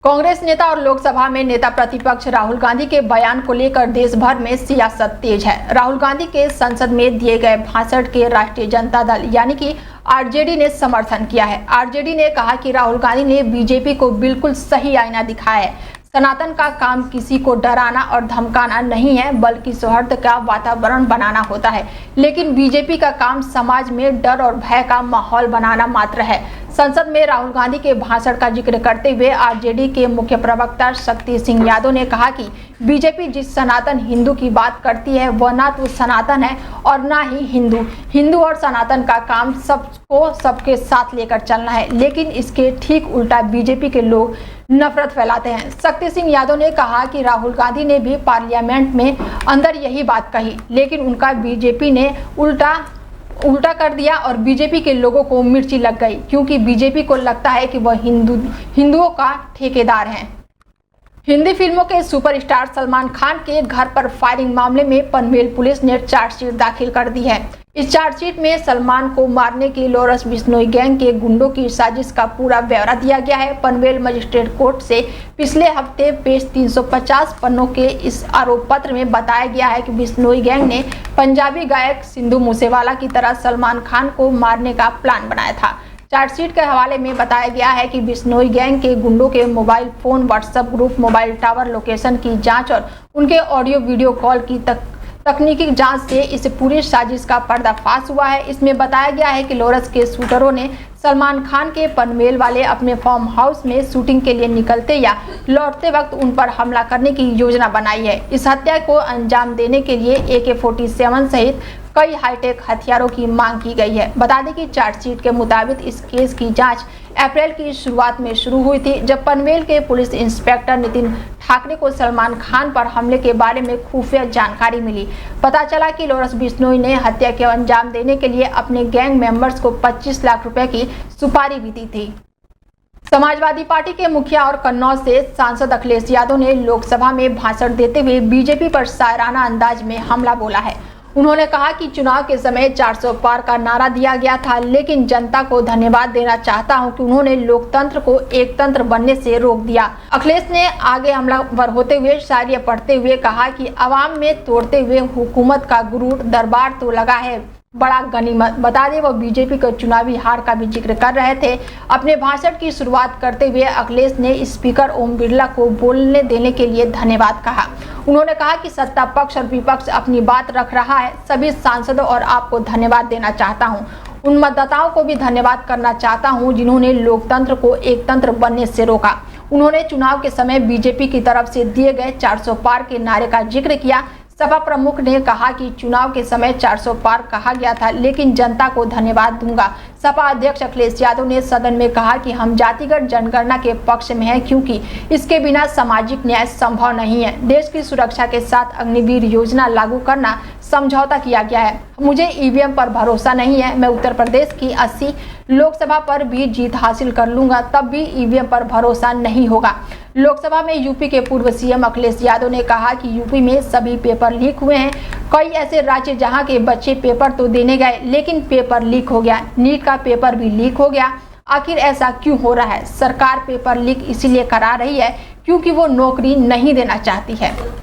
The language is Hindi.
कांग्रेस नेता और लोकसभा में नेता प्रतिपक्ष राहुल गांधी के बयान को लेकर देश भर में सियासत तेज है। राहुल गांधी के संसद में दिए गए भाषण के राष्ट्रीय जनता दल यानी कि आरजेडी ने समर्थन किया है। आरजेडी ने कहा कि राहुल गांधी ने बीजेपी को बिल्कुल सही आईना दिखाया है। सनातन का काम किसी को डराना और धमकाना नहीं है, बल्कि सौहार्द का वातावरण बनाना होता है। लेकिन बीजेपी का काम समाज में डर और भय का माहौल बनाना मात्र है। संसद में राहुल गांधी के भाषण का जिक्र करते हुए आरजेडी के मुख्य प्रवक्ता शक्ति सिंह यादव ने कहा कि बीजेपी जिस सनातन हिंदू की बात करती है वह ना तो सनातन है और ना ही हिंदू और सनातन का काम सबको सबके साथ लेकर चलना है, लेकिन इसके ठीक उल्टा बीजेपी के लोग नफरत फैलाते हैं। शक्ति सिंह यादव ने कहा कि राहुल गांधी ने भी पार्लियामेंट में अंदर यही बात कही, लेकिन उनका बीजेपी ने उल्टा कर दिया और बीजेपी के लोगों को मिर्ची लग गई, क्योंकि बीजेपी को लगता है कि वह हिंदुओं का ठेकेदार है। हिंदी फिल्मों के सुपरस्टार सलमान खान के घर पर फायरिंग मामले में पनवेल पुलिस ने चार्जशीट दाखिल कर दी है। इस चार्जशीट में सलमान को मारने की लॉरेंस बिश्नोई गैंग के गुंडों की साजिश का पूरा ब्यौरा दिया गया है। पनवेल मजिस्ट्रेट कोर्ट से पिछले हफ्ते पेश 350 पन्नों के इस आरोप पत्र में बताया गया है कि बिश्नोई गैंग ने पंजाबी गायक सिद्धू मूसेवाला की तरह सलमान खान को मारने का प्लान बनाया था। चार्जशीट के हवाले में बताया गया है कि बिश्नोई गैंग के गुंडों के mobile phone, WhatsApp group, mobile tower location की जांच और उनके ऑडियो वीडियो कॉल की तकनीकी जांच से इस पूरी साजिश का पर्दाफाश हुआ है। इसमें बताया गया है कि लॉरेंस के शूटरों ने सलमान खान के पनवेल वाले अपने फार्म हाउस में शूटिंग के लिए निकलते या लौटते वक्त उन पर हमला करने की योजना बनाई है। इस हत्या को अंजाम देने के लिए AK-47 सहित कई हाईटेक हथियारों की मांग की गई है। बता दें कि चार्जशीट के मुताबिक इस केस की जांच अप्रैल की शुरुआत में शुरू हुई थी, जब पनवेल के पुलिस इंस्पेक्टर नितिन ठाकरे को सलमान खान पर हमले के बारे में खुफिया जानकारी मिली। पता चला कि लॉरेंस बिश्नोई ने हत्या के अंजाम देने के लिए अपने गैंग मेंबर्स को 25 लाख रुपए की सुपारी भी दी थी। समाजवादी पार्टी के मुखिया और कन्नौज से सांसद अखिलेश यादव ने लोकसभा में भाषण देते हुए बीजेपी पर शायराना अंदाज में हमला बोला है। उन्होंने कहा कि चुनाव के समय 400 पार का नारा दिया गया था, लेकिन जनता को धन्यवाद देना चाहता हूं कि उन्होंने लोकतंत्र को एक तंत्र बनने से रोक दिया। अखिलेश ने आगे हमलावर होते हुए शायरी पढ़ते हुए कहा कि आवाम में तोड़ते हुए हुकूमत का गुरूर दरबार तो लगा है बड़ा गनीमत। बता दें वो बीजेपी को चुनावी हार का भी जिक्र कर रहे थे। अपने भाषण की शुरुआत करते हुए अखिलेश ने स्पीकर ओम बिरला को बोलने देने के लिए धन्यवाद कहा। उन्होंने कहा कि सत्ता पक्ष और विपक्ष अपनी बात रख रहा है। सभी सांसदों और आपको धन्यवाद देना चाहता हूं। उन मतदाताओं को भी धन्यवाद करना चाहता हूं जिन्होंने लोकतंत्र को एक तंत्र बनने से रोका। उन्होंने चुनाव के समय बीजेपी की तरफ से दिए गए 400 पार के नारे का जिक्र किया। सपा प्रमुख ने कहा कि चुनाव के समय 400 पार कहा गया था, लेकिन जनता को धन्यवाद दूंगा। सपा अध्यक्ष अखिलेश यादव ने सदन में कहा कि हम जातिगत जनगणना के पक्ष में हैं, क्योंकि इसके बिना सामाजिक न्याय संभव नहीं है। देश की सुरक्षा के साथ अग्निवीर योजना लागू करना समझौता किया गया है। मुझे ईवीएम पर भरोसा नहीं है। मैं उत्तर प्रदेश की 80 लोकसभा पर भी जीत हासिल कर लूंगा, तब भी ईवीएम पर भरोसा नहीं होगा। लोकसभा में यूपी के पूर्व सीएम अखिलेश यादव ने कहा कि यूपी में सभी पेपर लीक हुए हैं। कई ऐसे राज्य जहां के बच्चे पेपर तो देने गए, लेकिन पेपर लीक हो गया। नीट का पेपर भी लीक हो गया। आखिर ऐसा क्यों हो रहा है? सरकार पेपर लीक इसीलिए करा रही है क्योंकि वो नौकरी नहीं देना चाहती है।